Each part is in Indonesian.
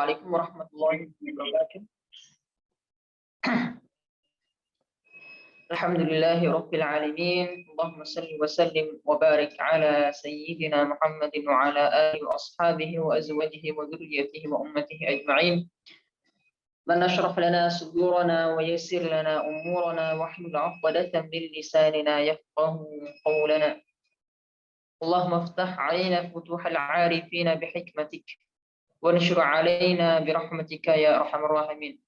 Assalamualaikum warahmatullahi wabarakatuh. Alhamdulillahi rabbil alamin. Allahumma salli wa sallim wa barik ala sayyidina Muhammadin wa ala alihi wa ashabihi wa azwajihi wa dhurriyyatihi wa ummatihi ajma'in. Rabbana shrah lana sudurana wa yassir lana umurana wahlul 'uqdatan min lisanina yafqahu qawlana. Allahumma iftah 'alaina futuhal 'arifina bihikmatik وانشر علينا برحمتك يا أرحم الراحمين.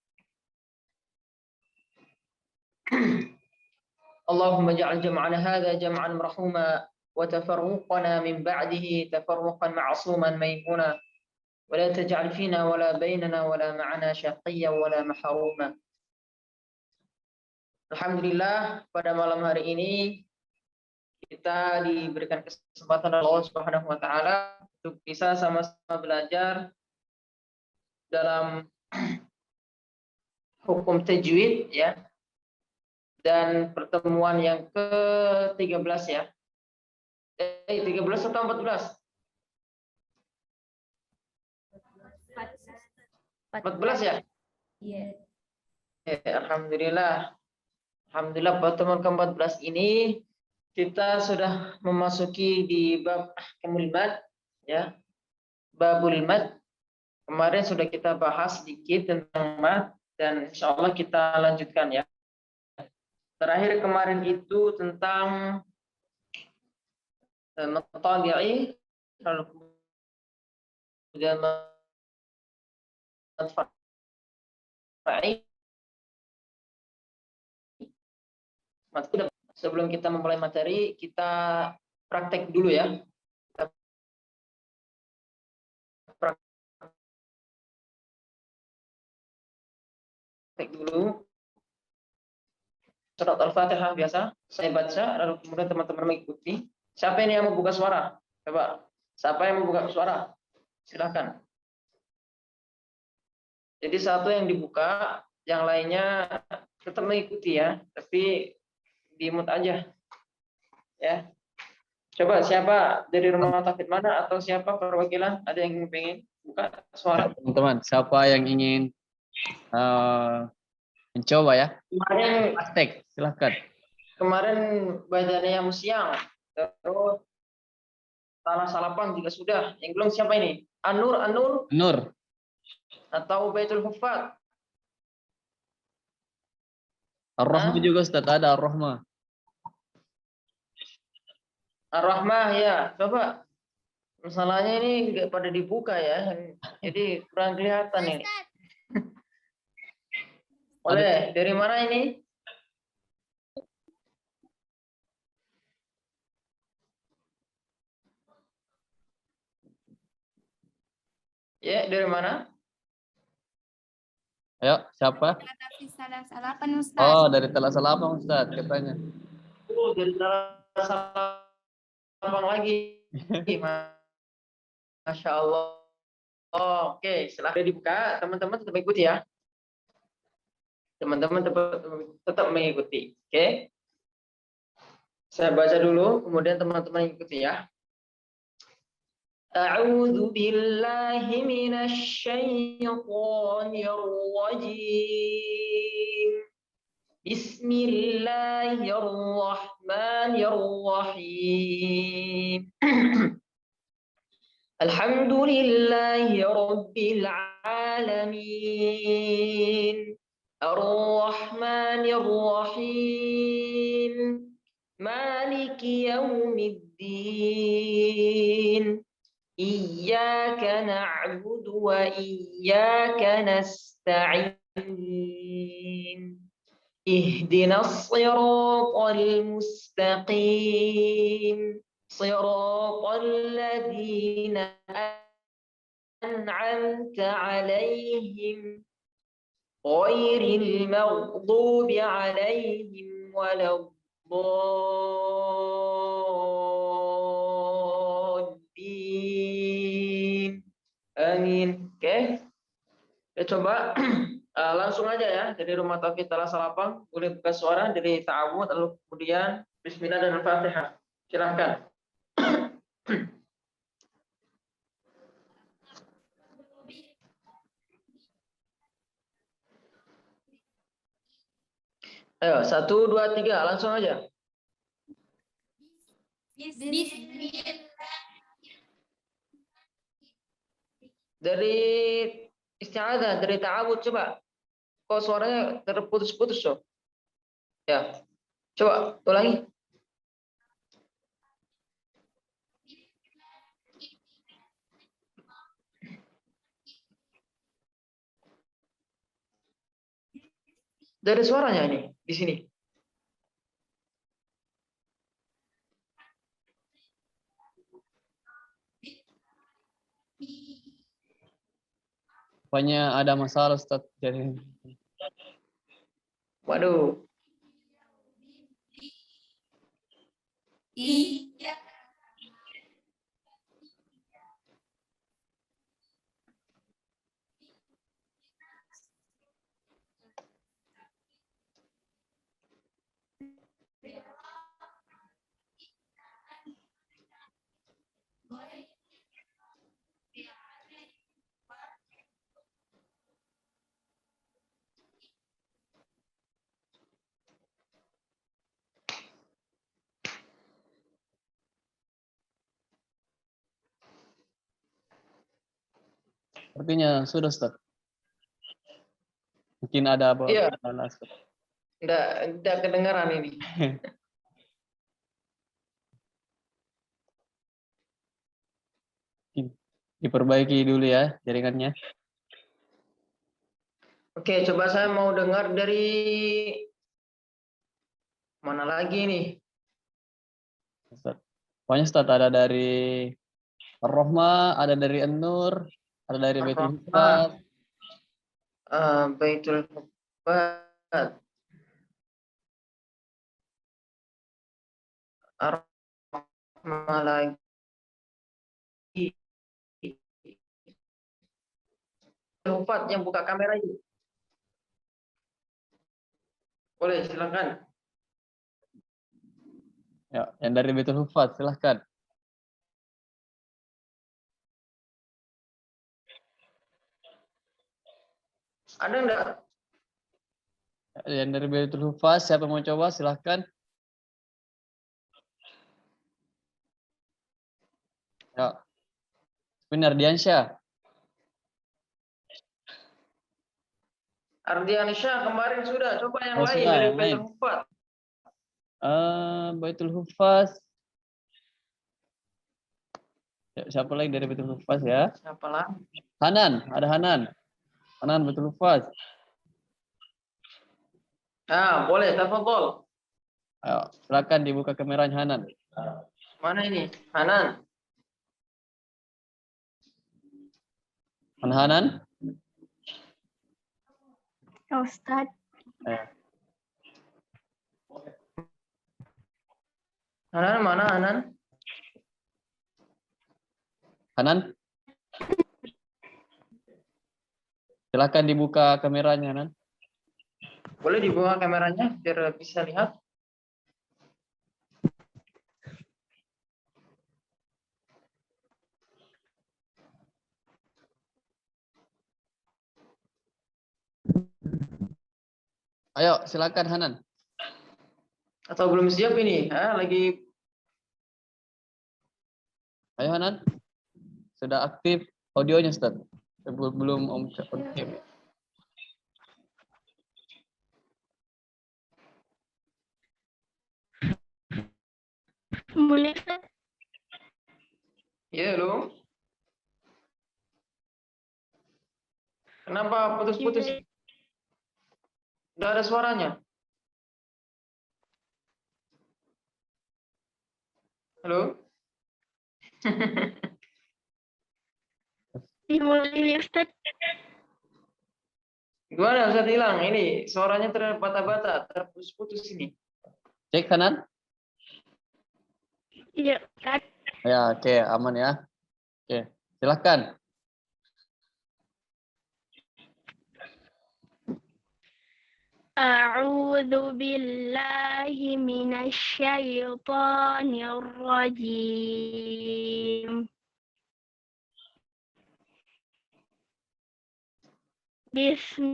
اللهم اجعل جمعنا هذا جمعا مرحوما وتفرقنا من بعده تفرقا معصوما ميمونا ولا تجعل فينا ولا بيننا ولا معنا شقيا ولا محروما. Alhamdulillah, pada malam hari ini kita diberikan kesempatan oleh Allah Subhanahu wa taala untuk bisa sama-sama belajar dalam hukum tajwid ya, dan pertemuan yang ke-13 ya. 13 atau 14? 14 ya? Iya. Alhamdulillah. Alhamdulillah pertemuan ke-14 ini kita sudah memasuki di bab ahkamul mad ya. Babul mad. Kemarin sudah kita bahas sedikit tentang mad dan insya Allah kita lanjutkan ya. Terakhir kemarin itu tentang maqtadi'i, lalu kemudian sebelum kita memulai materi kita praktek dulu ya. Praktek dulu surat Al-Fatihah biasa saya baca lalu kemudian teman-teman mengikuti. Siapa ini yang mau buka suara? Coba. Siapa yang mau buka suara? Silakan. Jadi satu yang dibuka, yang lainnya tetap mengikuti ya, tapi di mute aja. Ya. Coba siapa dari rumah Tafid mana atau siapa perwakilan ada yang pengen buka suara? Teman-teman, siapa yang ingin mencoba ya? Kemarin Praktek, silahkan. Kemarin bacanya yang siang, terus Tanah Salapang juga sudah. Yang belum siapa ini? Anur Nur. atau Baitul Huffaz? Ar-Rahmah juga Ustaz, ada Ar-Rahmah. Ar-Rahmah ya, coba. Masalahnya ini nggak pada dibuka ya, jadi kurang kelihatan ini. Oleh, dari mana ini? Ya, dari mana? Ayo, siapa? Salah salapan Ustaz. Oh, dari Telah Salapang Ustaz katanya. Oh, dari Salapang lagi. Masya Allah. Oh, oke, silahkan dibuka. Teman-teman tetap ikuti ya. Teman-teman tetap mengikuti. Oke. Saya baca dulu, kemudian teman-teman ikuti ya. A'udzu billahi minasy syaithanir rajim. Bismillahirrahmanirrahim. Alhamdulillahi rabbil alamin. Ar-Rahmanir Rahim. Maliki yaumiddin. Iyyaka na'budu wa iyyaka nasta'in. Ihdinas siratal mustaqim. Siratal ladzina an'amta 'alaihim ghairil maghdubi 'alaihim waladdallin. Amin. Oke. Ya, coba langsung aja ya dari Rumah Tauhid Telah Salapang, boleh buka suara dari ta'awud lalu kemudian bismillah dan al-Fatihah. Silahkan. Ayo, 1, 2, 3, langsung aja. Dari isti'adzah, dari ta'awud, coba. Kok suaranya terputus-putus, so? Ya, coba ulangi. Dari suaranya ini, di sini. Rupanya ada masalah Ustaz. Jadi Waduh. sepertinya sudah Ustaz. Mungkin ada apa? Iya. Ustaz. Enggak kedengaran ini. Diperbaiki dulu ya jaringannya. Oke, coba saya mau dengar dari mana lagi nih? Ustaz. Pokoknya Ustaz ada dari Ar-Rahmah, ada dari An-Nur, ada dari Baitul Ar-Rahmah, Hufaz. Baitul Hufaz, Ar-Rahmah lagi. Hufaz yang buka kamera itu. Boleh, silakan. Ya, yang dari Baitul Hufaz, silahkan. Ada enggak? Yang dari Baitul Hufaz, siapa mau coba silahkan. Ya. Benar Diansyah. Ardiansyah kemarin sudah, coba yang Oh, lain sudah, dari yang lain. Baitul Hufaz. Baitul Hufaz. Ya, siapa lagi dari Baitul Hufaz ya? Siapa lah? Hanan, ada Hanan. Hanan Baitul Hufaz. Ah, boleh, tafadhol. Ayo, silakan dibuka kameranya Hanan. Mana ini? Hanan. Hanan? Ustaz. Ayo. Hanan mana Hanan? Hanan? Silakan dibuka kameranya Hanan. Boleh dibuka kameranya biar bisa lihat. Ayo, silakan Hanan. Atau belum siap ini? Lagi. Ayo Hanan. Sudah aktif audionya, Ustaz. Belum Om aktif. Boleh, Ustaz? Iya, lo. Kenapa putus-putus? Udah ada suaranya. Halo? Boleh, Ustaz? Gimana bisa hilang? Ini suaranya terbata-bata, terputus-putus ini. Cek Hanan. Iya, Ustaz. Ya, oke, aman ya. Oke, silakan. أعوذ بالله من الشيطان الرجيم بسم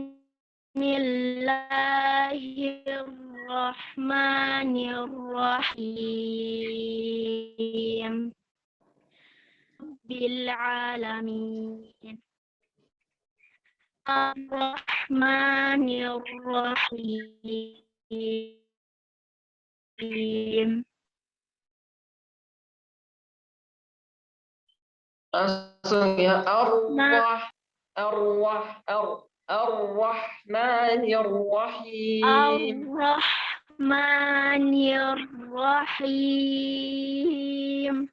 Bismillahirrahmanirrahim. Bil'alamin. Ar-Rahmanirrahim. Langsung ya. Ar-Rahmanirrahim. Ar-Rahmanirrahim.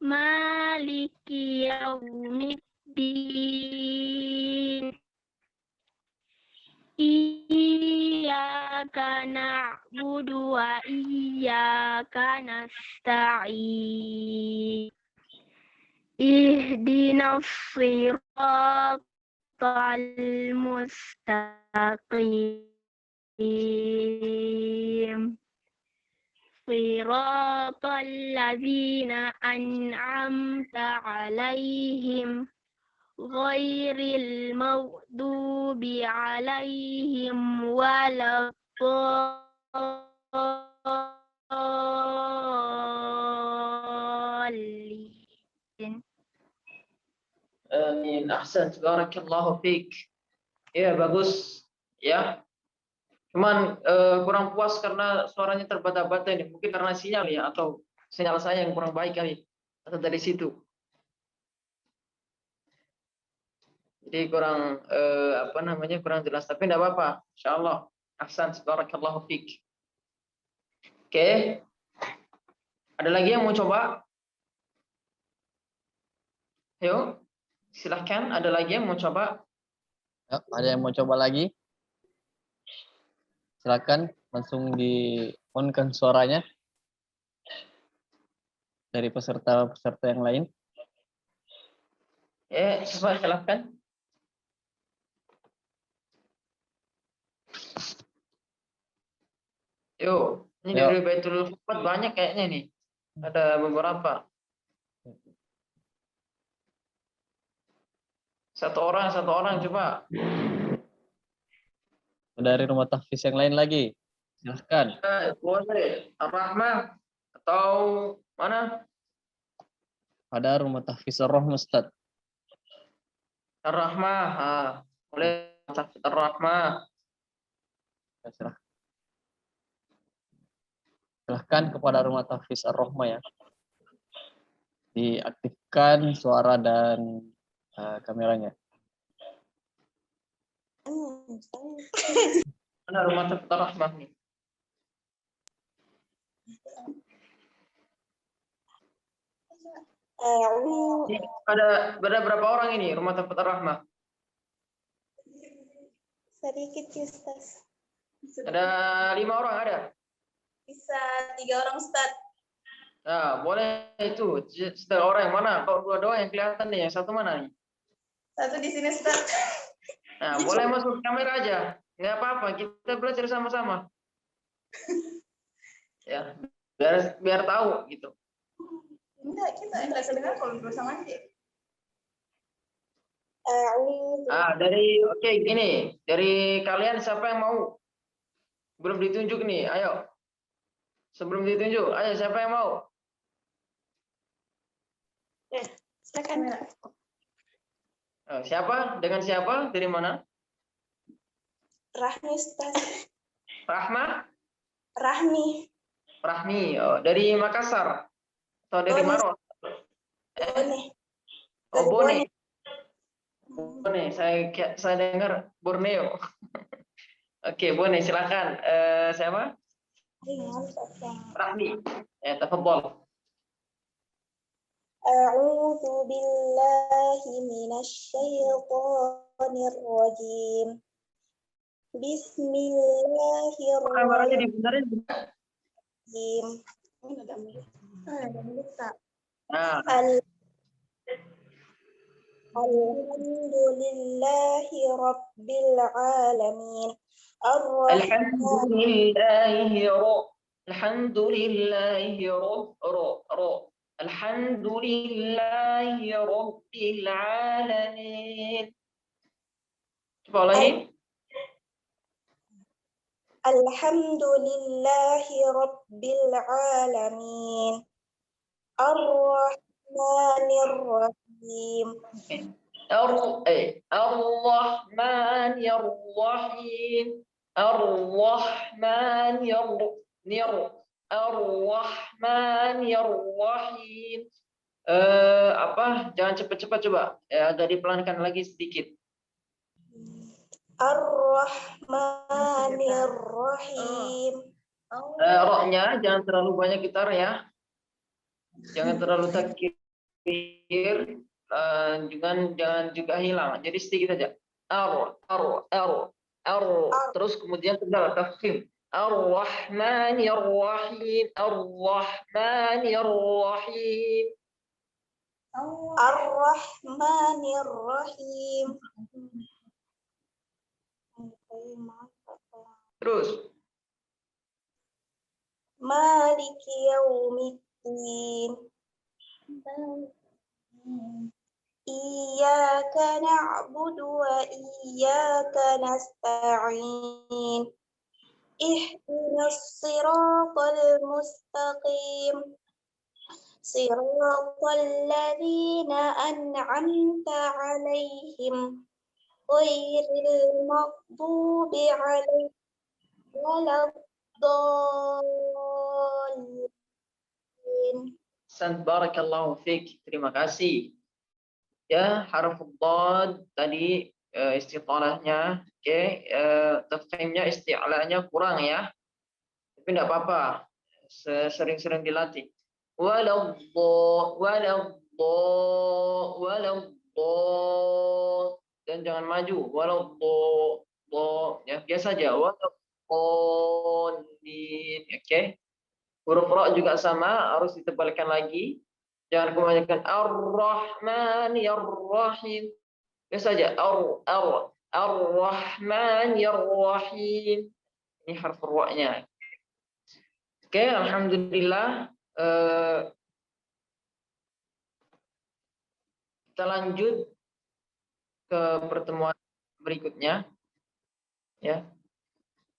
Maliki yaumiddin. Iyyaka na'budu wa iyyaka nasta'in. Ihdinas siratal mustaqim. Siratal ladzina an'amta 'alaihim ghairil maghdubi 'alaihim waladdallin. Amin. Ahsan. Barakallahu fiik. Ya, bagus. Ya. Cuman kurang puas karena suaranya terbata-bata ini. Mungkin karena sinyal ya, atau sinyal saya yang kurang baik kali. Atau dari situ. Jadi kurang kurang jelas. Tapi tidak apa-apa. Insyaallah. Ahsan. Barakallahu fiik. Oke. Ada lagi yang mau coba? Yuk. Silahkan. Ada lagi yang mau coba? Ya, ada yang mau coba lagi? Silakan langsung di-on-kan suaranya dari peserta-peserta yang lain. Ya, coba silahkan. Yuk, ini dari Baitul Fuqat banyak kayaknya nih. Ada beberapa. Satu orang coba. Dari rumah tahfiz yang lain lagi. Silahkan. Boleh. Ar-Rahmah atau mana? Ada rumah tahfiz Ar-Rahmah, Ustaz. Ar-Rahmah. Boleh tahfiz Ar-Rahmah. Silahkan kepada rumah tahfiz Ar-Rahmah ya. Diaktifkan suara dan kameranya. Mana rumah tahfiz Ar-Rahmah nih? Ada berapa orang ini rumah tahfiz Ar-Rahmah? Sedikit, Ustaz. Ada 5 orang ada? Bisa 3 orang, Ustaz. Nah, boleh itu. Setengah orang yang mana? Kalau 2 doang yang kelihatan nih, yang satu mana nih? Satu di sini, Ustaz. Nah, boleh masuk kamera aja. Nggak apa-apa, kita belajar sama-sama. Ya, biar tahu gitu. Enggak, kita enggak sebenarnya kalau bersama aja. Oke, gini. Dari kalian siapa yang mau? Belum ditunjuk nih, ayo. Sebelum ditunjuk, ayo siapa yang mau? Silakan. Siapa? Dengan siapa? Dari mana? Rahmi, Ustaz. Rahma? Rahmi. Oh, dari Makassar atau dari Maros? Bone. Bone. Saya dengar Borneo. Oke, Bone, silakan. Siapa? Rahmi. Tafadhol. A'udzu billahi minasyaitonir rajim. Bismillahirrahmanirrahim. Alhamdulillahi rabbil alamin. Alhamdulillahi Alhamdulillahi Rabbil Alamin. Coba ulangi. Alhamdulillahi Rabbil Alamin. Ar-Rahmanir Rahim. Ar-Rahmanir Rahim. Ar-Rahmanir Rahim. Jangan cepat-cepat coba. Agak dipelankan lagi sedikit. Ar-Rahmanir Rahim. Rohnya jangan terlalu banyak gitar ya. Jangan terlalu takbir. Jangan juga hilang. Jadi sedikit aja. Terus kemudian tebal tafkhim. Ar-Rahmanir Rahim. Ar-Rahmanir Rahim. Ar-Rahmanir Rahim. Terus. Maliki Yaumiddin. Iyyaka na'budu wa iyyaka nasta'in. Ihdinas siratal mustaqim. Siratal ladzina an'amta 'alaihim ghairil maghdubi 'alaihim waladdallin. Barakallahu fiik. Terima kasih. Ya, harf dhad tadi istilahnya, oke, tafkhimnya isti'lanya kurang ya. Tapi enggak apa-apa. Sering-sering dilatih. Waladdo. Dan jangan maju. Waladdo. Ya, biasa aja. Waladdallin. Oke. Huruf ra juga sama, harus ditebalkan lagi. Jangan kebanyakan Ar-Rahmanir Rahim. Biasa saja Ar-Rahmanir Rahim. Ini harf ra-nya. Oke, alhamdulillah. Kita lanjut ke pertemuan berikutnya. Ya.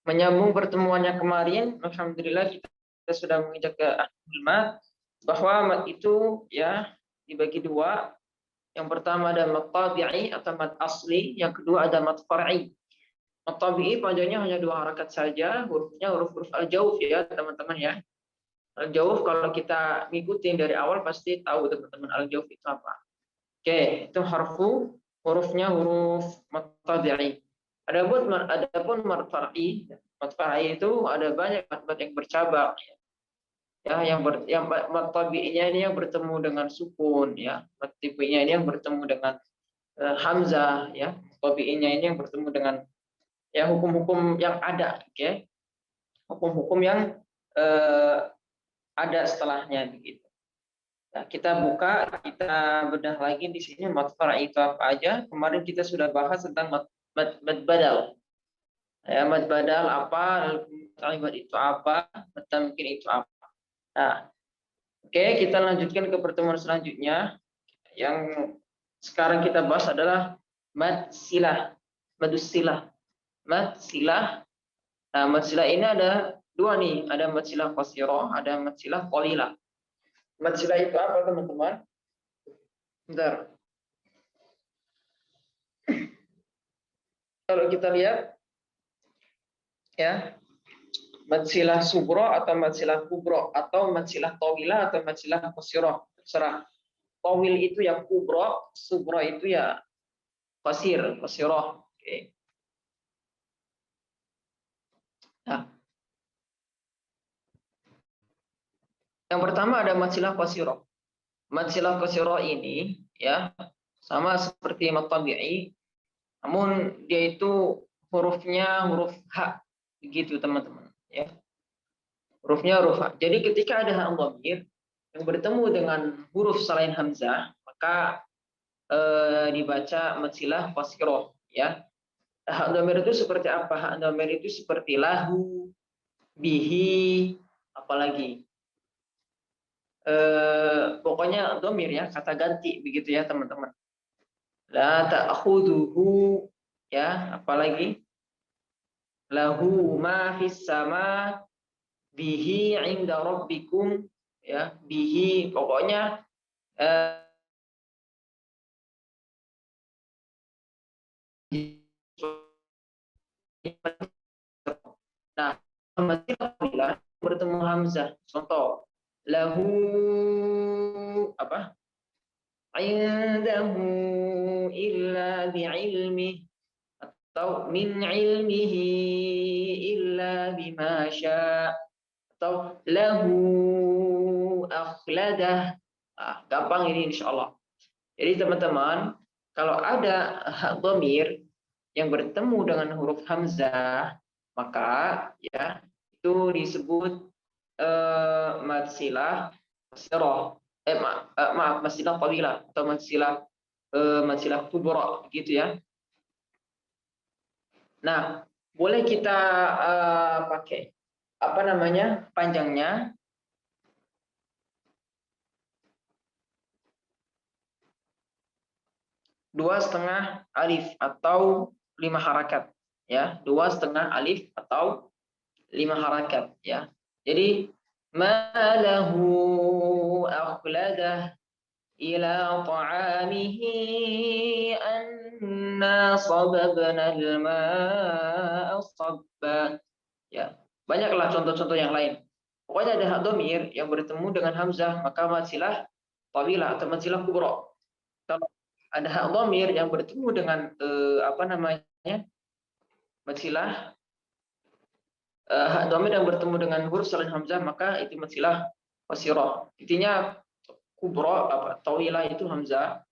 Menyambung pertemuannya kemarin, alhamdulillah kita sudah menginjak ke akhir mat, bahwa mat itu ya dibagi dua. Yang pertama ada mat tabi'i atau mat asli, yang kedua ada mat far'i. Mat tabi'i panjangnya hanya 2 harakat saja, hurufnya huruf-huruf al-jauf ya teman-teman ya. Al-jauf kalau kita ngikutin dari awal pasti tahu teman-teman al-jauf itu apa. Oke, itu hurufnya huruf mat tabi'i. Adapun mat far'i itu ada banyak mat yang bercabang ya, yang mat tabi'inya ini yang bertemu dengan sukun ya, mat tabi'inya ini yang bertemu dengan hamzah ya, tabi'inya ini yang bertemu dengan ya hukum-hukum yang ada, oke. Hukum-hukum yang ada setelahnya begitu. Nah, kita bedah lagi di sini mat far'i itu apa aja. Kemarin kita sudah bahas tentang mat badal. Ya, mad badal apa, kalimat itu apa, tamkin itu apa. Nah, oke, kita lanjutkan ke pertemuan selanjutnya. Yang sekarang kita bahas adalah mad silah, madus silah. Mad silah. Nah, mad silah ini ada dua nih, ada mad silah qasirah, ada mad silah qalilah. Mad silah itu apa, teman-teman? Bentar. Kalau kita lihat ya, mad silah subra atau mad silah kubra atau mad silah tawilah atau mad silah qasirah, terserah. Tawil itu ya kubra, subra itu ya qasirah. Oke. Nah, yang pertama ada mad silah qasirah. Mad silah qasirah ini ya sama seperti mad tabi'i, namun dia itu hurufnya huruf ha. Begitu teman-teman ya, hurufnya huruf ha. Jadi ketika ada ha dhamir yang bertemu dengan huruf selain hamzah, maka dibaca mad silah qasirah ya. Ha dhamir itu seperti apa? Ha dhamir itu seperti lahu, bihi, apalagi pokoknya domir ya, kata ganti begitu ya teman-teman. La ta'khuduhu ya, apalagi lahu ma fis sama bihi 'inda rabbikum ya, bihi pokoknya nah, apabila bertemu hamzah, contoh lahu apa? Indahu illa bi'ilmi atau min ilmihi illa bima syaa atau lahu akhladah. Gampang ini insyaallah. Jadi teman-teman, kalau ada dhamir yang bertemu dengan huruf hamzah, maka ya itu disebut mad silah qasirah. Maaf, mad silah tawilah atau mad silah kubra gitu ya. Nah, boleh kita pakai apa namanya panjangnya 2,5 alif atau 5 harakat ya, 2,5 alif atau 5 harakat ya. Jadi malahu akhladah ila ta'amihi anna sababna al-ma'a sabba ya. Banyaklah contoh-contoh yang lain. Pokoknya ada dhamir yang bertemu dengan hamzah maka mad silah tawilah atau mad silah kubra. Kalau ada dhamir yang bertemu dengan apa namanya mad silah dhamir yang bertemu dengan huruf selain hamzah maka itu mad silah qasirah. Intinya kubra apa tawilah itu hamzah,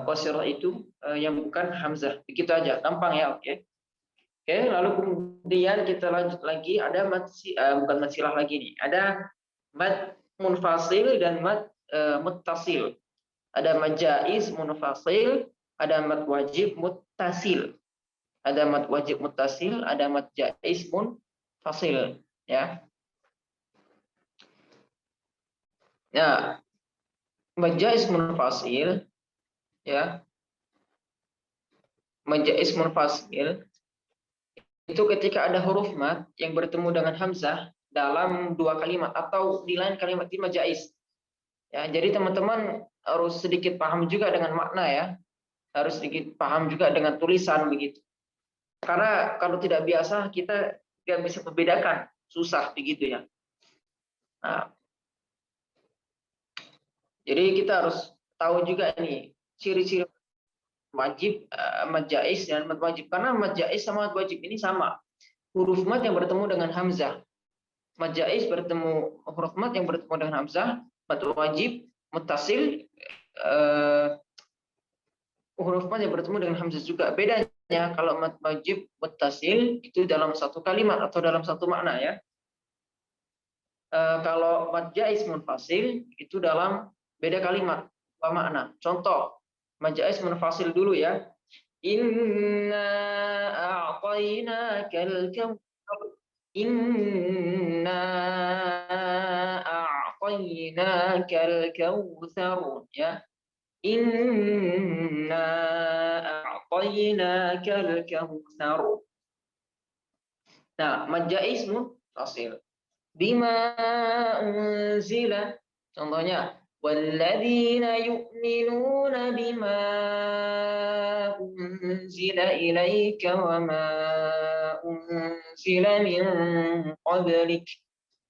qasirah itu yang bukan hamzah. Begitu aja, gampang ya, oke. Oke, lalu kemudian kita lanjut lagi, ada bukan mad silah lagi nih. Ada mad munfasil dan mad muttasil. Ada mad jaiz munfasil, ada mad wajib muttasil. Ada mad wajib muttasil, ada mad jaiz munfasil, ya. Nah, mad jaiz munfasil ya. Mad jaiz munfasil itu ketika ada huruf mad yang bertemu dengan hamzah dalam dua kalimat atau di lain kalimat di mad jaiz. Ya, jadi teman-teman harus sedikit paham juga dengan makna ya. Harus sedikit paham juga dengan tulisan begitu. Karena kalau tidak biasa kita tidak bisa membedakan, susah begitu ya. Nah, jadi kita harus tahu juga nih ciri-ciri wajib, mad jaiz dan mad wajib. Karena mad jaiz sama mad wajib ini sama. Huruf mad yang bertemu dengan hamzah. Mad jaiz bertemu huruf mad yang bertemu dengan hamzah, mad wajib muttasil huruf mad yang bertemu dengan hamzah juga. Bedanya kalau mad wajib muttasil itu dalam satu kalimat atau dalam satu makna ya. Kalau mad jaiz munfasil itu dalam beda kalimat, dua makna. Contoh mad jaiz munfasil dulu ya. Inna a'tainakal kautsar. Inna a'tainakal kautsar ya. Inna a'tainakal kautsar. Nah, mad jaiz munfasil. Bima unzila, contohnya والذين يؤمنون بما أنزل إليك وما أنزل من قبلك.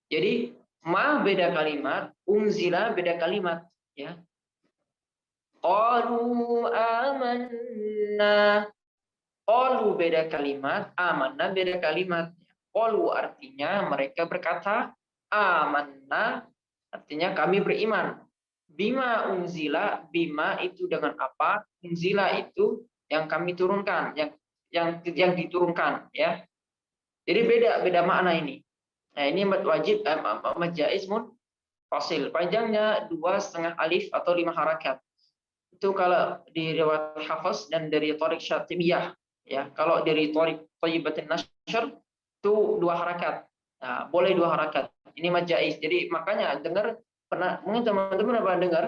Jadi ma beda kalimat, unzila beda kalimat ya. Qalu amanna, qalu beda kalimat, amanna beda kalimat. Qalu artinya mereka berkata, amanna artinya kami beriman. Bima unzila, bima itu dengan apa? Unzila itu yang kami turunkan, yang diturunkan ya. Jadi beda makna ini. Nah, ini mad wajib mad jaiz munfasil. Panjangnya 2,5 alif atau 5 harakat. Itu kalau di riwayat Hafs dan dari Thariq Syatibiyah ya. Kalau dari Thariq Thayyibatin Nashr itu 2 harakat. Nah, boleh 2 harakat. Ini mad jaiz. Jadi makanya dengar mungkin teman-teman pernah dengar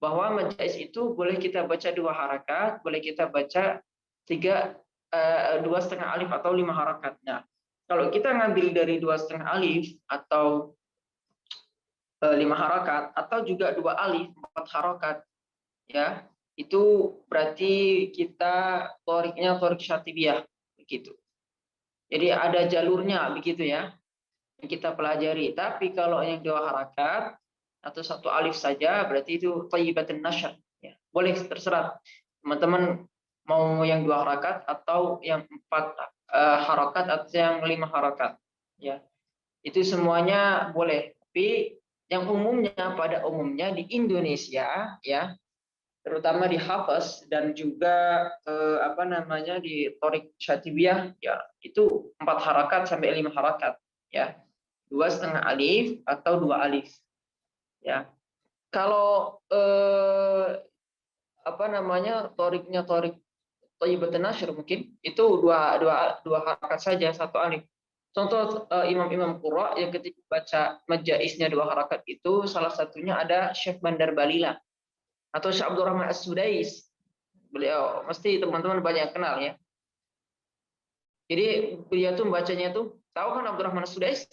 bahwa majaz itu boleh kita baca 2 harakat, boleh kita baca 2,5 alif atau 5 harakat. Nah, kalau kita ngambil dari 2,5 alif atau 5 harakat atau juga 2 alif 4 harakat, ya itu berarti kita toriknya torik syatibiyah begitu. Jadi ada jalurnya begitu ya yang kita pelajari. Tapi kalau yang 2 harakat atau 1 alif saja berarti itu thayyibatun nashr. Ya, boleh terserah teman-teman mau yang 2 harakat atau yang 4 harakat atau yang 5 harakat. Ya, itu semuanya boleh. Tapi yang umumnya pada umumnya di Indonesia ya, terutama di hafaz dan juga di torik syatibiyah ya itu 4 harakat sampai 5 harakat ya, 2,5 alif atau 2 alif ya. Kalau toriknya torik thayyibatun nashr mungkin itu dua harakat saja 1 alif. Contoh imam-imam qurra yang ketika baca majaisnya 2 harakat itu salah satunya ada Syekh Bandar Balila atau Syekh Abdurrahman As-Sudais. Beliau mesti teman-teman banyak kenal ya. Jadi beliau tuh membacanya tuh, tahu kan Abdurrahman As-Sudais?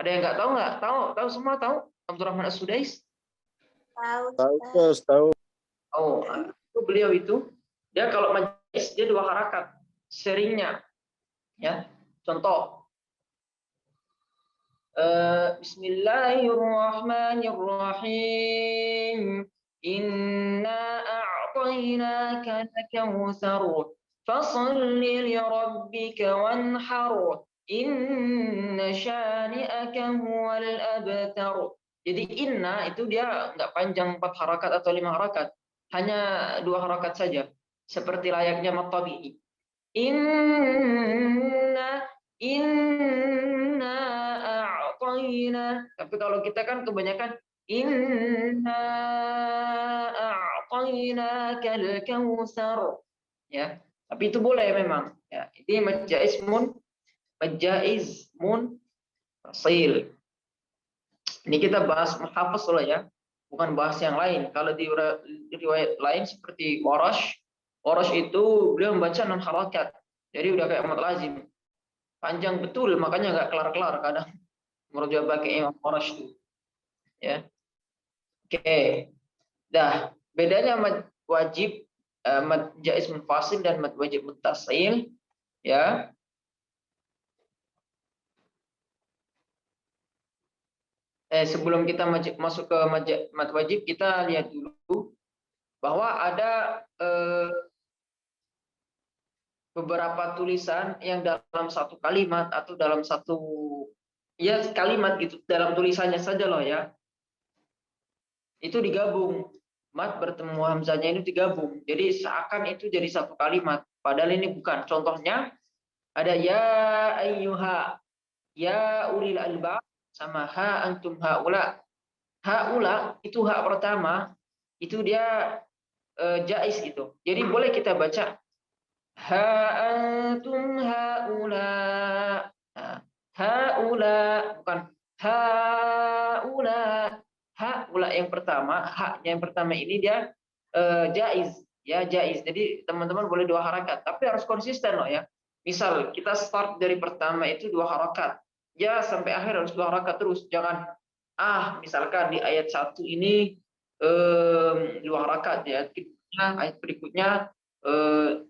Ada yang nggak tahu nggak? Tahu semua tahu Abdurrahman As-Sudais? Tahu. Oh, itu beliau itu dia kalau majlis dia 2 harakat seringnya ya. Contoh Bismillahirrahmanirrahim. Inna a'tainaka al-kautsar fasholli li rabbika wanhar. Inna syani'aka huwal abtar. Jadi inna itu dia nggak panjang 4 harakat atau 5 harakat, hanya 2 harakat saja, seperti layaknya mat tabi'i. Inna a'tayna. Tapi kalau kita kan kebanyakan inna a'tainakal kautsar. Ya, tapi itu boleh memang. Ya, ini majaiz tasil. Ini kita bahas menghafaz loh ya, bukan bahas yang lain. Kalau di riwayat lain seperti Warash itu beliau membaca 6 harakat. Jadi udah kayak mat lazim. Panjang betul, makanya nggak kelar-kelar kadang. Menurut pakai Imam Warash itu. Ya. Oke. Dah, bedanya mad wajib, mad jaiz munfasil dan mad wajib muttasil ya. Sebelum kita masuk ke mad wajib, kita lihat dulu bahwa ada beberapa tulisan yang dalam satu kalimat atau dalam satu kalimat gitu, dalam tulisannya saja loh ya, itu digabung, mad bertemu hamzahnya ini digabung, jadi seakan itu jadi satu kalimat, padahal ini bukan. Contohnya ada ya ayyuha, ya ulil albab, sama ha antum haula. Haula itu hak pertama itu dia jaiz gitu. Jadi boleh kita baca ha antum haula. Nah, haula bukan haula. Haula yang pertama, haknya yang pertama ini dia jaiz, ya jaiz. Jadi teman-teman boleh 2 harakat, tapi harus konsisten loh ya. Misal kita start dari pertama itu 2 harakat. Ya sampai akhir harus 2 harakat terus, jangan misalkan di ayat 1 ini 2 harakat ya, ayat berikutnya 4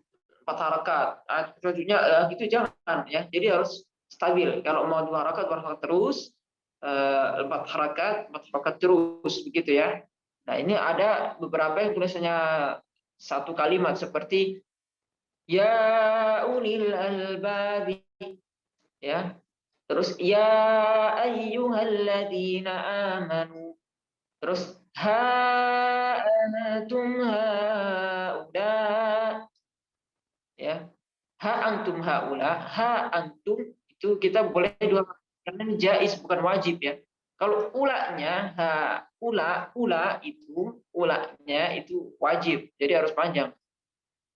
harakat, ayat selanjutnya gitu jangan ya. Jadi harus stabil. Kalau mau 2 harakat terus, 4 harakat terus begitu ya. Nah, ini ada beberapa yang tulisannya satu kalimat seperti ya ulil albabi ya. Terus ya ayyuhalladzina amanu. Terus ha antum haula. Ya. Ha antum haula, ha antum itu kita boleh 2 karena ini jaiz bukan wajib ya. Kalau ulanya ulanya itu wajib. Jadi harus panjang.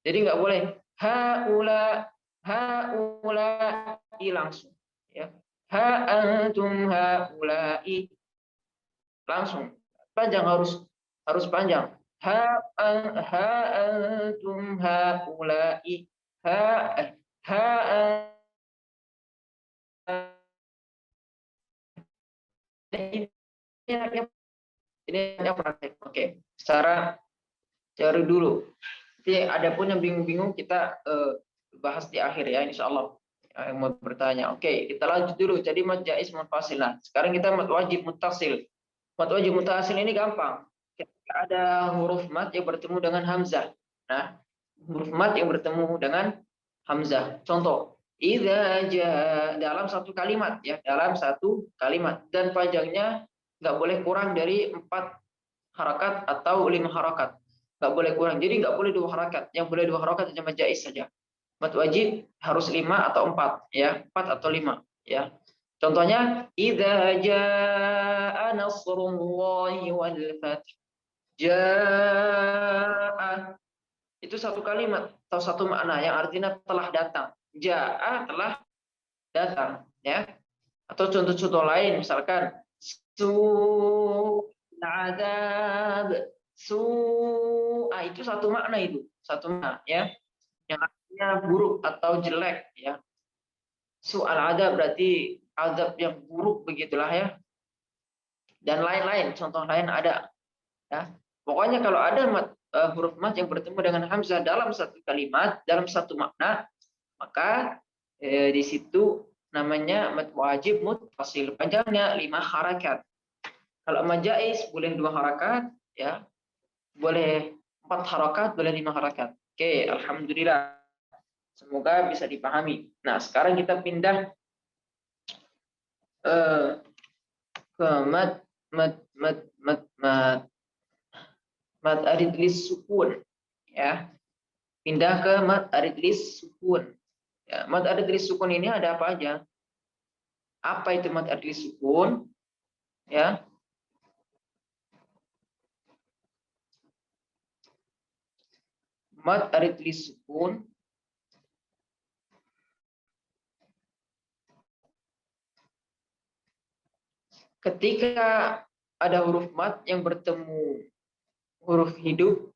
Jadi nggak boleh haula langsung ya. Ha antum haula'i langsung. panjang, harus panjang. Ha antum haula'i. Ha ini praktek. Oke, secara teori dulu. Jadi ada pun yang bingung-bingung kita bahas di akhir ya, insya Allah. Yang mau bertanya. Oke, kita lanjut dulu. Jadi mad jaiz munfasil. Nah, sekarang kita mad wajib muttasil. Mad wajib muttasil ini gampang. Ketika ada huruf mad yang bertemu dengan hamzah. Nah, huruf mad yang bertemu dengan hamzah. Contoh, idza jaa, dalam satu kalimat ya, dalam satu kalimat, dan panjangnya nggak boleh kurang dari 4 harakat atau 5 harakat. Nggak boleh kurang. Jadi nggak boleh 2 harakat. Yang boleh 2 harakat hanya mad jaiz saja. Mad wajib harus 5 atau 4 ya, 4 atau 5 ya. Contohnya idza jaa nasrullahi wal fath. Jaa itu satu kalimat atau satu makna yang artinya telah datang. Jaa telah datang ya. Atau contoh-contoh lain misalkan su'adzab. Itu satu makna itu, satu makna ya. Yang artinya buruk atau jelek ya. Su'al adab berarti azab yang buruk begitulah ya. Dan lain-lain, contoh lain ada ya. Pokoknya kalau ada huruf mad yang bertemu dengan hamzah dalam satu kalimat, dalam satu makna, maka di situ namanya mad wajib muttasil. Panjangnya 5 harakat. Kalau mad jaiz boleh 2 harakat ya. Boleh 4 harakat, boleh 5 harakat. Oke, alhamdulillah. Semoga bisa dipahami. Nah, sekarang kita pindah ke mad arid lis sukun ya. Pindah ke mad arid lis sukun. Ya, mad arid lis sukun ini ada apa aja? Apa itu mad arid lis sukun? Ya. Mad arid lis sukun ketika ada huruf mad yang bertemu huruf hidup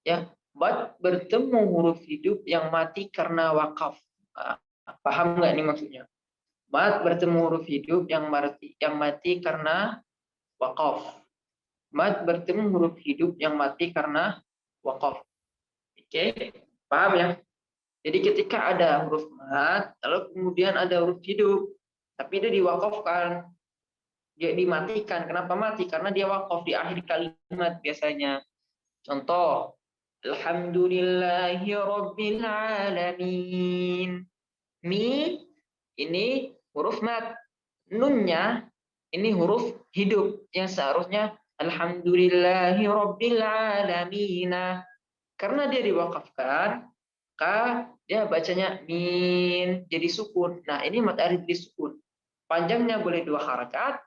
ya, mad bertemu huruf hidup yang mati karena wakaf. Paham nggak ini maksudnya? Mad bertemu huruf hidup yang mati karena wakaf. Mad bertemu huruf hidup yang mati karena wakaf. Oke, paham ya? Jadi ketika ada huruf mad, lalu kemudian ada huruf hidup, tapi dia diwakafkan, dia dimatikan. Kenapa mati? Karena dia wakaf di akhir kalimat biasanya. Contoh, alhamdulillahi rabbil alamin. Mi ini huruf mad. Nunnya ini huruf hidup yang seharusnya alhamdulillahi rabbil alamin. Karena dia diwakafkan, maka dia bacanya min jadi sukun. Nah, ini mad arid disukun. Panjangnya boleh 2 harakat,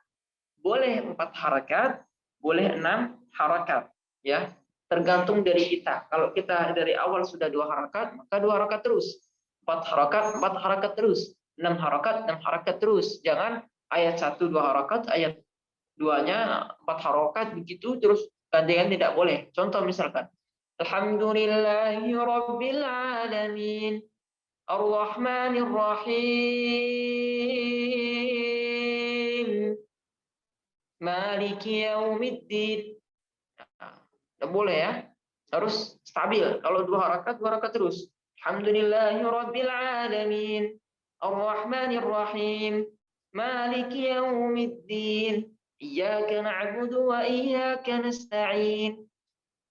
boleh 4 harakat, boleh 6 harakat ya. Tergantung dari kita. Kalau kita dari awal sudah 2 harakat, maka 2 harakat terus. 4 harakat, 4 harakat terus. 6 harakat, 6 harakat terus. Jangan ayat 1 2 harakat, ayat 2-nya 4 harakat begitu terus gandengan, tidak boleh. Contoh misalkan alhamdulillahi rabbil alamin ar-rahmanir rahim maliki yaumiddin. Tidak boleh ya, harus stabil. Kalau 2 harakat terus. Alhamdulillahi rabbil alamin ar-rahmanir rahim maliki yaumiddin iyyaka na'budu wa iyyaka nasta'in.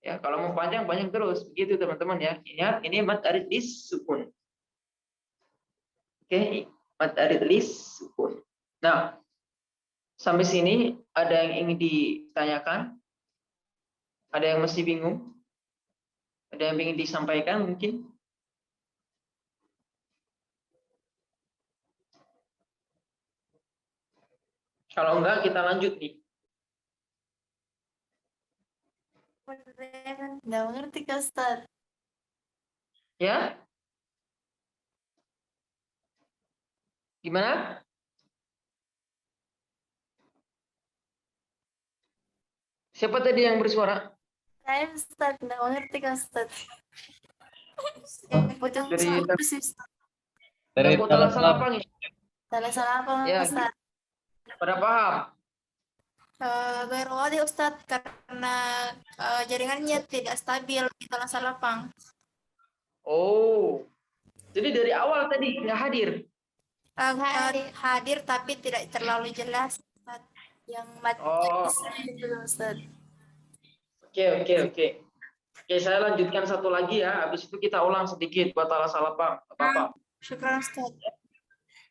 Ya, kalau mau panjang terus. Begitu teman-teman ya. Ingat, ini mad arid lis sukun. Oke, mad arid lis sukun. Nah, sampai sini ada yang ingin ditanyakan? Ada yang masih bingung? Ada yang ingin disampaikan mungkin? Kalau enggak, kita lanjut nih. Nggak mengerti Kak Ustaz. Ya? Gimana? Siapa tadi yang bersuara? Saya Ustaz, nggak mengerti kan Ustaz. Oh, Yang putus dari Ustaz. Dari Daku Tala telepon. Salapang ya? Salah apa Ya, Ustaz? pada paham. Baru ada Ustaz karena jaringannya tidak stabil di Talang Salapang. Oh, jadi dari awal tadi nggak hadir. Hadir tapi tidak terlalu jelas Ustaz. Yang Oh, itu Ustaz. oke. Oke, saya lanjutkan satu lagi ya. Habis itu kita ulang sedikit buat Tala Salapang, Bapak. Syukran Ustaz.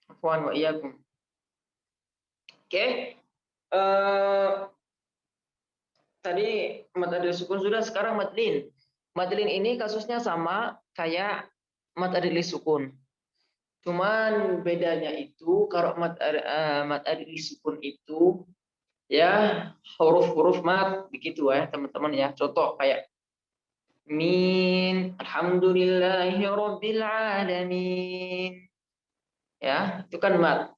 Afwan wa iyyakum. Oke. Tadi mad adil sukun sudah, sekarang madlin. Madlin ini kasusnya sama kayak mad adil sukun. Cuman bedanya itu kalau mad adil sukun itu ya huruf-huruf mad begitu ya, teman-teman ya. Contoh kayak min alhamdulillahi rabbil alamin. Ya, itu kan mad.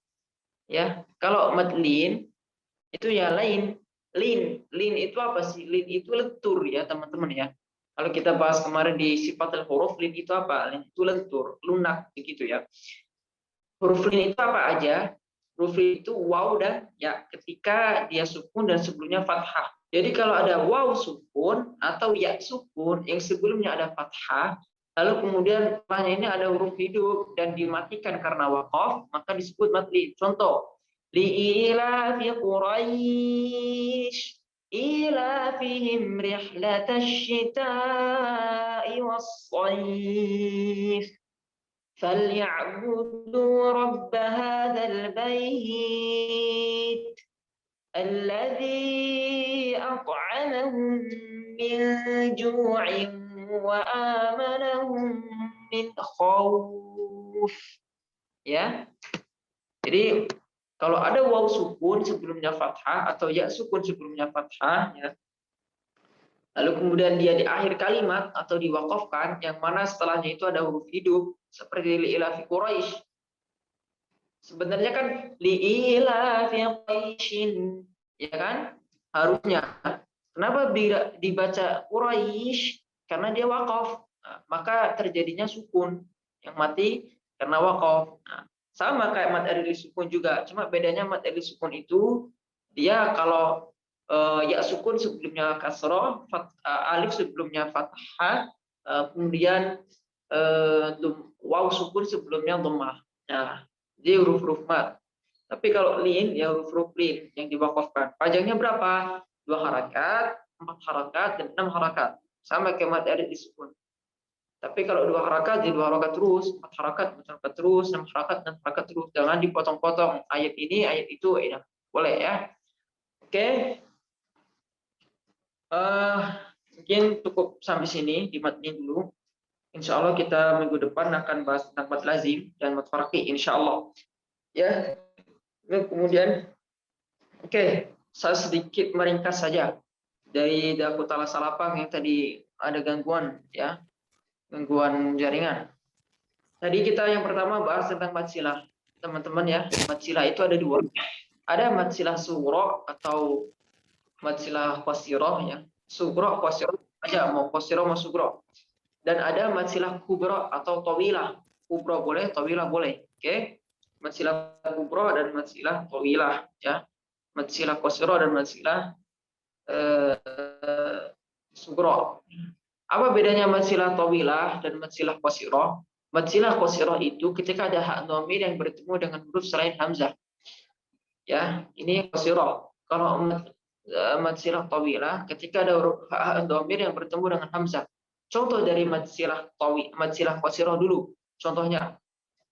Ya, kalau madlin itu ya lain. Lin itu apa sih? Lin itu lentur ya teman-teman ya. Kalau kita bahas kemarin di sifatul huruf, lin itu apa? Lin itu lentur, lunak begitu ya. Huruf lin itu apa aja? Huruf lin itu waw dan ya ketika dia sukun dan sebelumnya fathah. Jadi kalau ada waw sukun atau ya sukun yang sebelumnya ada fathah, lalu kemudian setelahnya ini ada huruf hidup dan dimatikan karena waqaf, maka disebut madlin. Contoh, لإيلاف قريش إيلافهم رحلة الشتاء والصيف فليعبدوا رب هذا البيت الذي أطعمهم من جوع وآمنهم من خوف. Ya, jadi kalau ada waw sukun sebelumnya fathah atau ya sukun sebelumnya fathah, ya, lalu kemudian dia di akhir kalimat atau diwakafkan, yang mana setelahnya itu ada huruf hidup seperti li'ilafi Quraisy. Sebenarnya kan li'ilafi Quraisyin, ya kan? Harusnya. Kenapa dibaca Quraisy? Karena dia wakaf. Nah, maka terjadinya sukun yang mati karena wakaf. Nah, sama kayak mad adil sukun juga, cuma bedanya mad adil sukun itu dia kalau ya sukun sebelumnya kasroh, alif sebelumnya fathah, kemudian waw sukun sebelumnya dhammah. Nah, jadi huruf-huruf mad. Tapi kalau lin ya huruf-huruf lin yang diwakafkan. Panjangnya berapa? 2 harakat, 4 harakat, dan 6 harakat. Sama kayak mad adil sukun. Tapi kalau 2 harakat, jadi 2 harakat terus, 4 harakat, 4 harakat terus, 6 harakat, 6 harakat terus. Jangan dipotong-potong. Ayat ini, ayat itu, ya. Boleh ya. Oke. Mungkin cukup sampai sini di matnya dulu. Insya Allah kita minggu depan akan bahas tentang mad lazim dan mad farqi, insya Allah. Ya. Kemudian, oke, saya sedikit meringkas saja dari Daku Tala Salapang yang tadi ada gangguan, ya. Gangguan jaringan. Tadi kita yang pertama bahas tentang mad silah. Teman-teman ya, mad silah itu ada 2. Ada mad silah sughra atau mad silah qasirah ya. Sughra, qasirah aja, mau qasirah mau sughra. Dan ada mad silah kubra atau tawilah. Kubra boleh, tawilah boleh. Oke. Mad silah kubra dan mad silah tawilah ya. Mad silah qasirah dan mad silah sughra. Apa bedanya mad silah tawilah dan mad silah qasirah? Mad silah qasirah itu ketika ada hak dhamir yang bertemu dengan huruf selain hamzah. Ya, ini qasirah. Kalau mad silah tawilah ketika ada huruf hak dhamir yang bertemu dengan hamzah. Contoh dari mad silah qasirah dulu. Contohnya,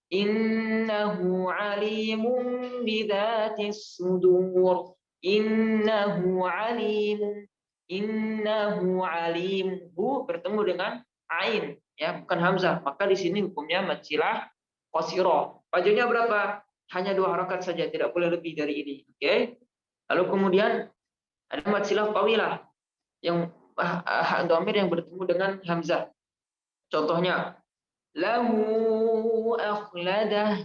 innahu alimun bidzatis sudur. Innahu alimun. Innahu alim, hu bertemu dengan ain ya, bukan hamzah, maka di sini hukumnya mad silah qasirah. Panjangnya berapa? Hanya 2 harakat saja, tidak boleh lebih dari ini. Oke. Lalu kemudian ada mad silah tawilah yang hak dhamir yang bertemu dengan hamzah. Contohnya, lahu akhladah,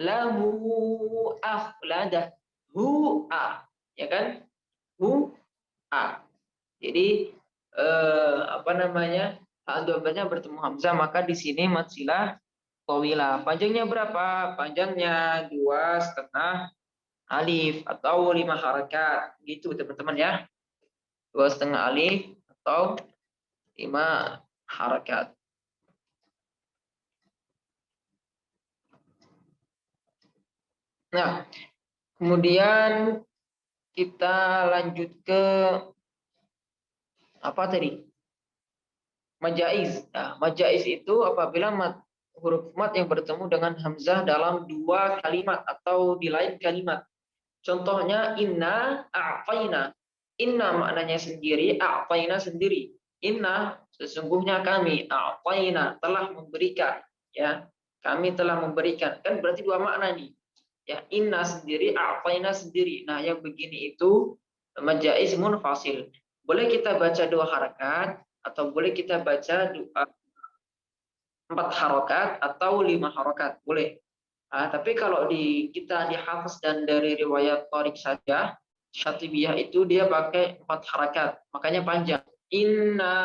lahu akhladah, hu a, ya kan? Hu a. Jadi apa namanya? Ha-dhamma-nya bertemu hamzah, maka di sini mad silah tawilah. Panjangnya berapa? Panjangnya 2,5 alif atau 5 harakat. Gitu teman-teman ya. 2,5 alif atau 5 harakat. Nah, kemudian kita lanjut ke apa tadi? Majaiz. Nah, majaiz itu apabila huruf mat yang bertemu dengan hamzah dalam 2 kalimat atau di lain kalimat. Contohnya inna a'tayna. Inna maknanya sendiri, a'tayna sendiri. Inna sesungguhnya kami, a'tayna telah memberikan, ya. Kami telah memberikan. Kan berarti 2 makna nih. Ya, inna sendiri, a'tayna sendiri. Nah, yang begini itu majaiz munfasil. Boleh kita baca 2 harakat atau boleh kita baca 4 harokat atau 5 harokat, boleh. Tapi kalau kita di Hafs dan dari riwayat Thariq saja, Syatibiyah itu dia pakai 4 harakat, makanya panjang. Inna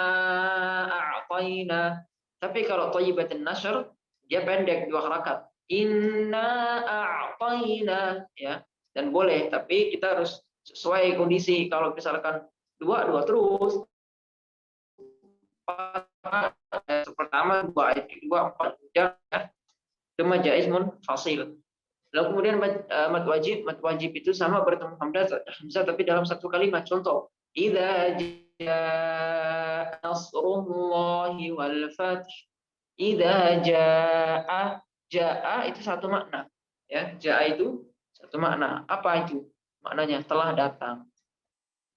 a'tayna. Tapi kalau Thayyibatun Nashr, dia pendek 2 harakat. Inna a'tayna, ya. Dan boleh, tapi kita harus sesuai kondisi. Kalau misalkan 2 terus, pertama 2 ayat kedua 4 ya, majaiz munfasil. Lalu kemudian mad wajib itu sama bertemu hamzah tapi dalam 1 kalimat. Contoh, idza jaa nasrullahi wal fath. Idza jaa itu 1 makna, ya. Jaa itu 1 makna. Apa itu maknanya? Telah datang.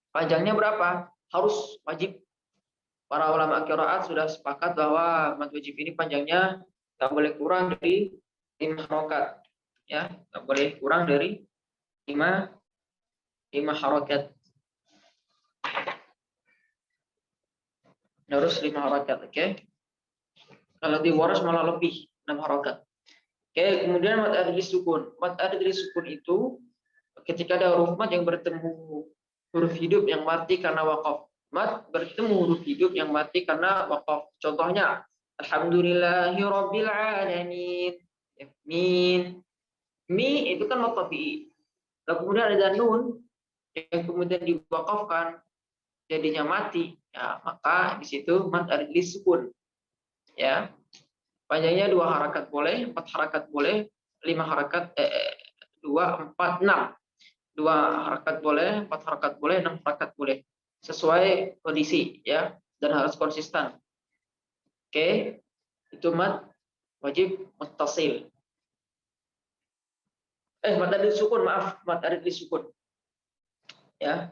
Panjangnya berapa? Harus wajib. Para ulama qiraat sudah sepakat bahwa mad wajib ini panjangnya nggak boleh kurang dari 5 harokat, ya, nggak boleh kurang dari 5 harokat. Harus 5 harokat, oke? Kalau di waras malah lebih 6 harokat. Oke, kemudian mad adli sukun. Mad adli sukun itu ketika ada huruf mad yang bertemu huruf hidup yang mati karena waqaf. Mad bertemu huruf hidup yang mati karena waqaf. Contohnya, alhamdulillahirabbil alamin. Min. Mi itu kan mad tabi'i. Lalu kemudian ada nun yang kemudian diwaqafkan jadinya mati. Ya, maka di situ mad adli sukun. Ya. Panjangnya 2 harakat boleh, 4 harakat boleh, 5 harakat 2, 4, 6. 2 harakat boleh, 4 harakat boleh, 6 harakat boleh. Sesuai kondisi, ya, dan harus konsisten. Oke, itu mad wajib muttasil. Mad adli sukun, maaf, mad adli sukun. Ya.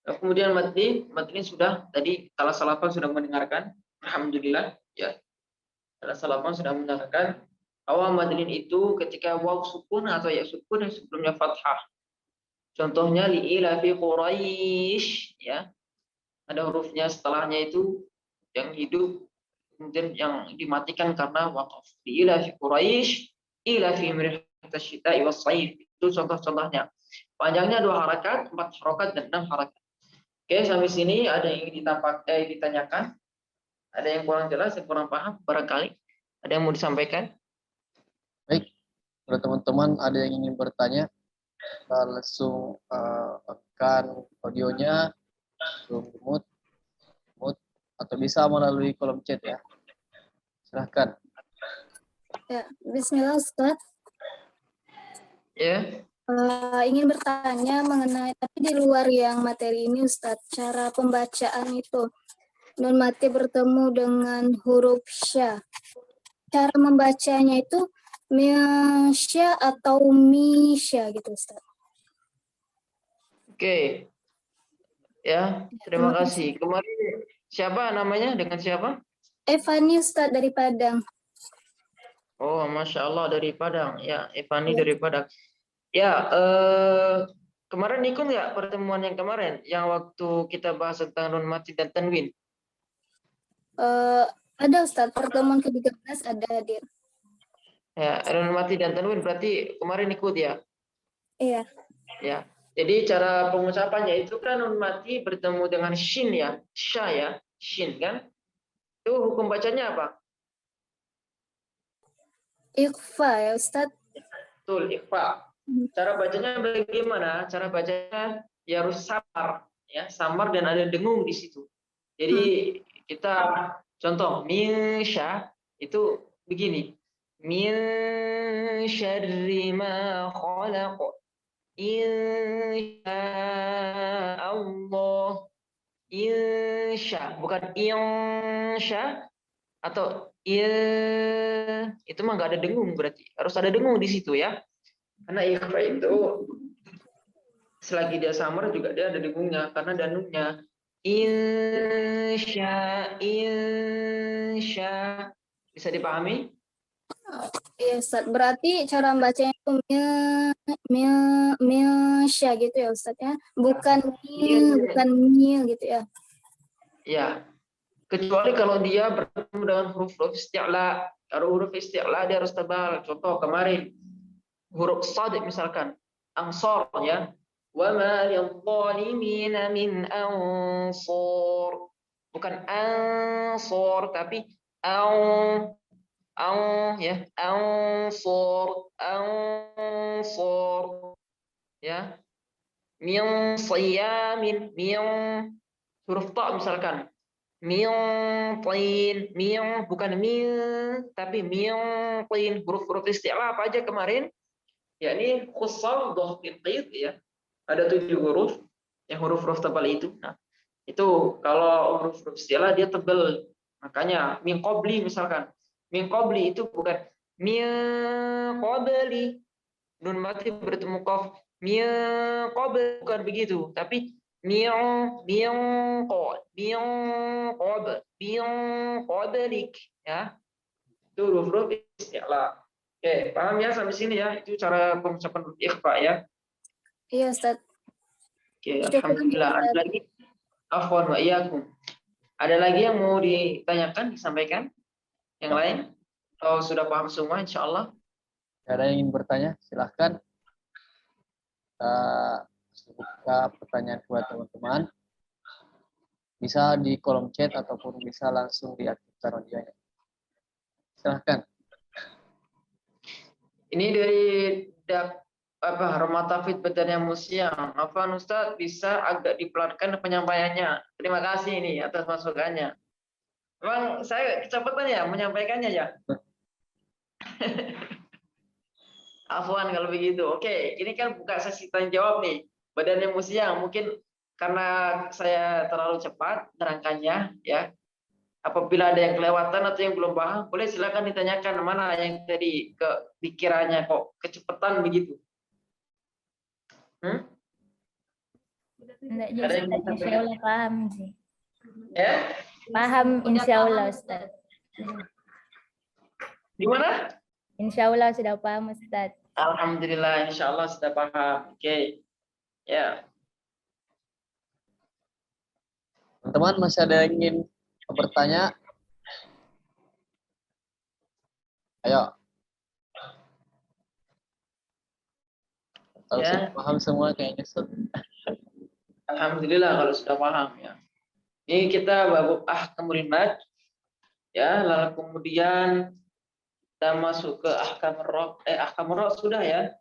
Kemudian mad ini sudah tadi salah salapan sudah mendengarkan, alhamdulillah, ya. Salah salapan sudah mendengarkan bahwa mad itu ketika waw sukun atau ya sukun yang sebelumnya fathah. Contohnya li'ilafi Quraisy, ya. Ada hurufnya setelahnya itu yang hidup kemudian yang dimatikan karena waqaf. Li'ilafi Quraisy, ilafi mirhatas syita'i was-shaif. Itu contoh-contohnya. Panjangnya 2 harakat, 4 harakat dan 6 harakat. Oke, sampai sini ada yang ingin ditanyakan? Ada yang kurang jelas, yang kurang paham barangkali? Ada yang mau disampaikan? Baik, kalau teman-teman ada yang ingin bertanya, langsung tekan audionya, langsung mute, atau bisa melalui kolom chat, ya. Silahkan. Ya, bismillah Ustaz. Ya. Ingin bertanya mengenai, tapi di luar yang materi ini Ustaz, cara pembacaan itu. Nun mati bertemu dengan huruf sya. Cara membacanya itu misya atau misya gitu Ustaz. Oke. Ya, terima kasih. Kemarin siapa namanya? Dengan siapa? Evani Ustaz dari Padang. Oh, Masya Allah dari Padang. Ya, Evani dari Padang. Ya, kemarin ikut nggak pertemuan yang kemarin? Yang waktu kita bahas tentang nun mati dan tanwin? Ada Ustaz, pertemuan ke-13 ada hadir. Ya, nun mati dan tanwin berarti kemarin ikut ya? Iya. Ya. Jadi cara pengucapannya itu kan nun mati bertemu dengan shin ya, sya ya, shin kan? Itu hukum bacanya apa? Ikhfa ya Ustadz. Betul, ikhfa. Cara bacanya bagaimana? Cara bacanya ya harus samar, ya samar dan ada dengung di situ. Jadi kita contoh min sya itu begini, min syarri ma khalaq. Insya Allah, insya bukan insya atau itu mah nggak ada dengung, berarti harus ada dengung di situ ya, karena ikhfa itu selagi dia samar juga dia ada dengungnya karena danungnya insya bisa dipahami? Iya Ustadz. Berarti cara membacanya itu Sya gitu ya Ustadz ya. Bukan mil gitu ya. Ya, kecuali kalau dia bertemu dengan huruf isti'la. Kalau huruf isti'la dia harus tebal. Contoh kemarin huruf sad misalkan ansor ya. Wa ma lidh-dhalimina min ansor. Bukan ansor tapi ya, ansor ya. Min siyamin, min huruf ta misalkan min bukan min tapi min huruf isti'la apa aja kemarin, yakni khussal dhahbil qid ya, ada 7 huruf yang huruf tebal itu. Nah itu kalau huruf isti'la dia tebal, makanya min qabli misalkan, min qabli itu bukan min qabli nun mati bertemu qaf, min qabli bukan begitu, tapi qablik ya. Itu huruf isti'la. Oke, paham ya sampai sini ya? Itu cara pengucapan huruf ikhfa ya. Iya Ustadz. Oke, alhamdulillah. Ada lagi? Afwan wa iyyakum. Ada lagi yang mau ditanyakan, disampaikan? Yang lain? Kalau sudah paham semua insyaallah. Ada yang ingin bertanya, silahkan. Buka pertanyaan buat teman-teman. Bisa di kolom chat ataupun bisa langsung diaktifkan audionya. Silahkan. Ini dari Rahmat Hafid Badania Musiam. Afwan Ustaz, bisa agak dipelankan penyampaiannya. Terima kasih ini atas masukannya. Memang saya kecepatan ya menyampaikannya ya. Afwan kalau begitu. Oke, ini kan buka sesi tanya jawab nih. Badan emosi yang mungkin karena saya terlalu cepat menerangkannya ya. Apabila ada yang kelewatan atau yang belum paham, boleh silakan ditanyakan mana yang tadi pikirannya kok kecepatan begitu. Enggak, insya Allah paham sih. Ya? Paham insya Allah Ustaz. Gimana? Insya Allah sudah paham Ustaz. Alhamdulillah, insya Allah sudah paham. Oke. Ya. Teman-teman masih ada yang ingin bertanya? Ayo. Kalau sudah paham semua kayaknya. Alhamdulillah kalau sudah paham ya. Ini kita bab ahkamul mad ya, lalu kemudian kita masuk ke ahkamur ra sudah ya.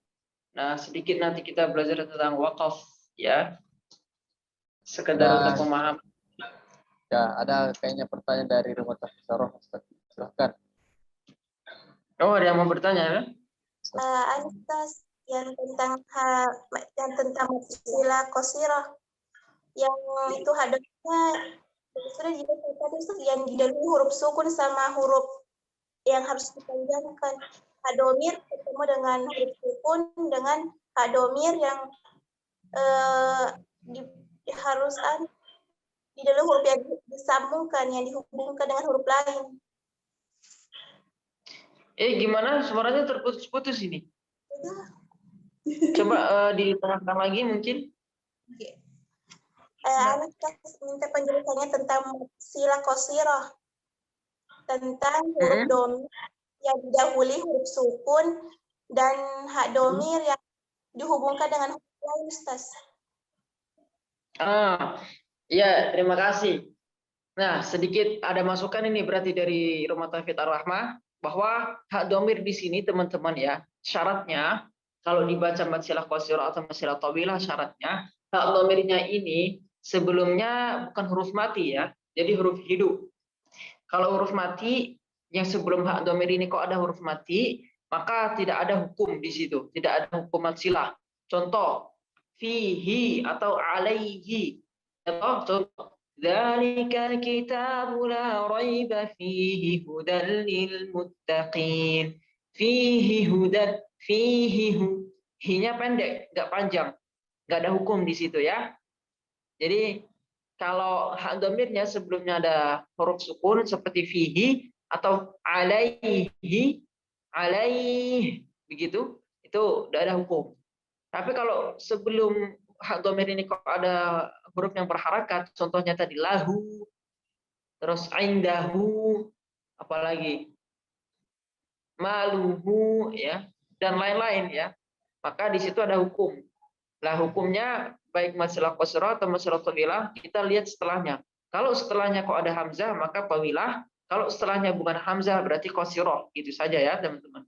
Nah, sedikit nanti kita belajar tentang wakaf ya. Sekedar untuk pemahaman. Ya, ada kayaknya pertanyaan dari Rumah Tafsirah, Ustaz. Silahkan. Oh, ada yang mau bertanya ya? Ustaz, yang tentang sila qasirah yang itu hadapnya sudah dijelaskan tadi Ustaz, yang didahului huruf sukun sama huruf yang harus dipanjangkan. Hadomir ketemu dengan huruf sukun dengan hadomir yang harus didahului huruf yang disambungkan, yang dihubungkan dengan huruf lain. Gimana suaranya terputus-putus ini? Coba diterangkan lagi mungkin. Anak minta penjelasannya tentang sila qasirah, tentang huruf domir yang didahului huruf sukun dan hak domir yang dihubungkan dengan huruf lain, Ustaz. Ya, terima kasih. Nah, sedikit ada masukan ini berarti dari Rumah Tafid Ar-Rahmah bahwa hak domir di sini teman-teman ya, syaratnya kalau dibaca masilah qasirah atau masilah tawilah syaratnya hak domirnya ini sebelumnya bukan huruf mati ya, jadi huruf hidup. Kalau huruf mati yang sebelum hak domir ini kok ada huruf mati, maka tidak ada hukum di situ, tidak ada hukum masilah. Contoh, fihi atau alaihi. Contoh, dzalikal kitabu la raiba fihi hudan lil muttaqin. Fihi hudan, hinya pendek, nggak panjang. Nggak ada hukum di situ ya. Jadi kalau hak domirnya sebelumnya ada huruf sukun seperti fihi atau alaihi, begitu, itu tidak ada hukum. Tapi kalau sebelum hak domir ini kok ada huruf yang berharakat, contohnya tadi lahu, terus indahu, apalagi maluhu, ya, dan lain-lain ya, maka di situ ada hukum. Nah, hukumnya baik masalah qasrah atau masalah tawilah, kita lihat setelahnya. Kalau setelahnya kok ada hamzah, maka tawilah. Kalau setelahnya bukan hamzah, berarti qasirah. Gitu saja ya, teman-teman.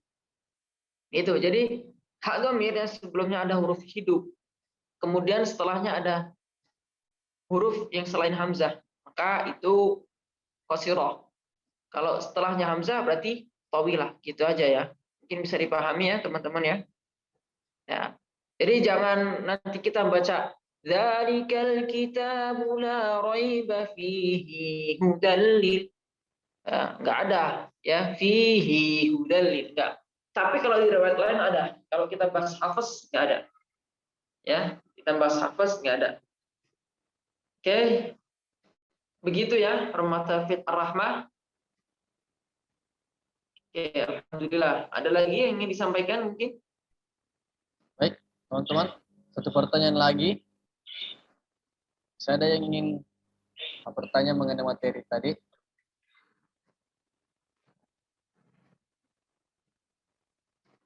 Itu. Jadi, hak dhamir yang sebelumnya ada huruf hidup. Kemudian setelahnya ada huruf yang selain hamzah. Maka itu qasirah. Kalau setelahnya hamzah, berarti tawilah. Gitu aja ya. Mungkin bisa dipahami ya, teman-teman ya. Ya. Jadi jangan nanti kita baca dzalikal kitabu la raiba fihi hudal lil. Enggak ada ya, fihi hudal lil, enggak. Tapi kalau di riwayat lain ada. Kalau kita bahas hafaz enggak ada. Ya, kita bahas hafaz enggak ada. Oke. Begitu ya, Rumah Tafid Ar-Rahmah. Oke, alhamdulillah. Ada lagi yang ingin disampaikan mungkin? Baik, teman-teman, satu pertanyaan lagi. Saya ada yang ingin bertanya mengenai materi tadi.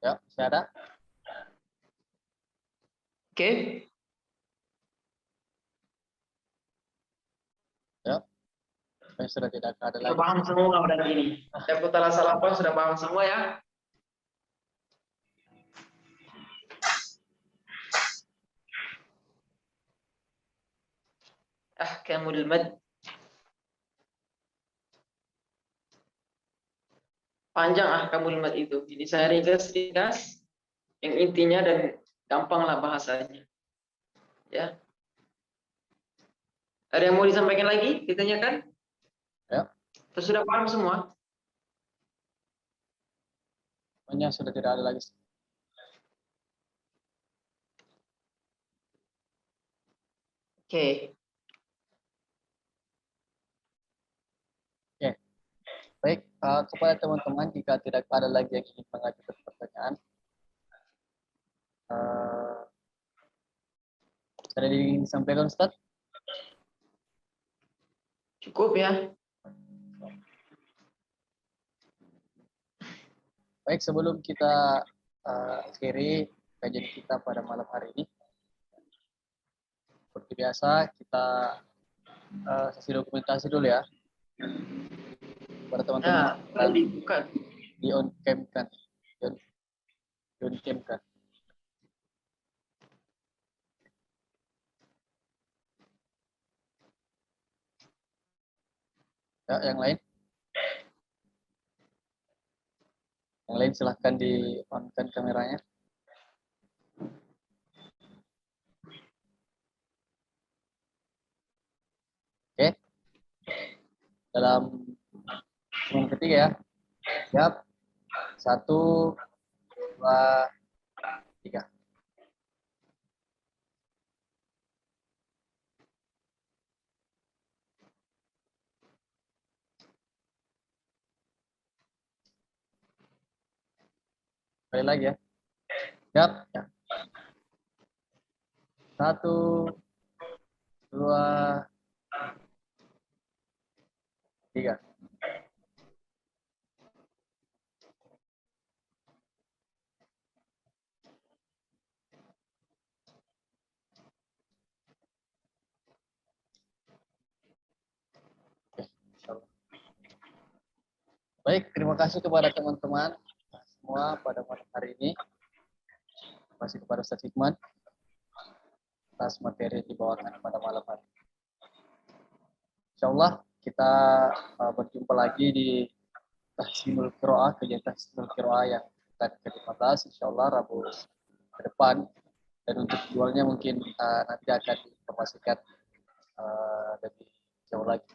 Ya, saya ada. Oke. Ya, saya sudah tidak ada Sudah lagi. paham semua udah ini. Saya putar salah apa sudah paham semua ya. Ahkamul mad. Panjang ahkamul mad itu. Jadi saya ringkas yang intinya dan gampanglah bahasanya. Ya. Ada yang mau disampaikan lagi? Ditanyakan? Ya. Atau sudah paham semua? Semuanya sudah tidak ada lagi. Oke. Baik, kepada teman-teman, jika tidak ada lagi yang ingin mengajukan pertanyaan, ada yang ingin disampaikan, Ustaz? Cukup ya. Baik, sebelum kita akhiri kajian kita pada malam hari ini, seperti biasa kita sesi dokumentasi dulu ya. Pada teman-teman Nah, bukan. di on cam kan, di on cam kan. Ya, yang lain? Yang lain silahkan di on-kan kameranya. Oke. Dalam yang ketiga ya. Siap. 1, 2, 3. Sekali lagi ya. Siap. Ya. 1, 2, 3. Baik, terima kasih kepada teman-teman semua pada malam hari ini. Terima kasih kepada Ustaz Hikman atas materi yang dibawakan pada malam hari ini. Insyaallah kita berjumpa lagi di Tahsinul Qiraah, kegiatan Tahsinul Qiraah yang ke-15 insyaallah Rabu ke depan, dan untuk jadwalnya mungkin nanti akan diinformasikan lebih jauh lagi.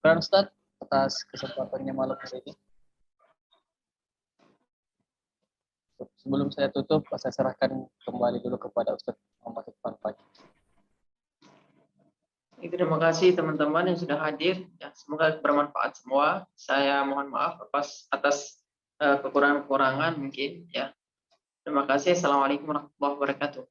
Terima Ustaz atas kesempatannya malam hari ini. Sebelum saya tutup, saya serahkan kembali dulu kepada Ustaz Muhammad Irfan Pagi. Terima kasih teman-teman yang sudah hadir. Ya, semoga bermanfaat semua. Saya mohon maaf atas kekurangan-kekurangan mungkin. Ya. Terima kasih. Assalamualaikum warahmatullahi wabarakatuh.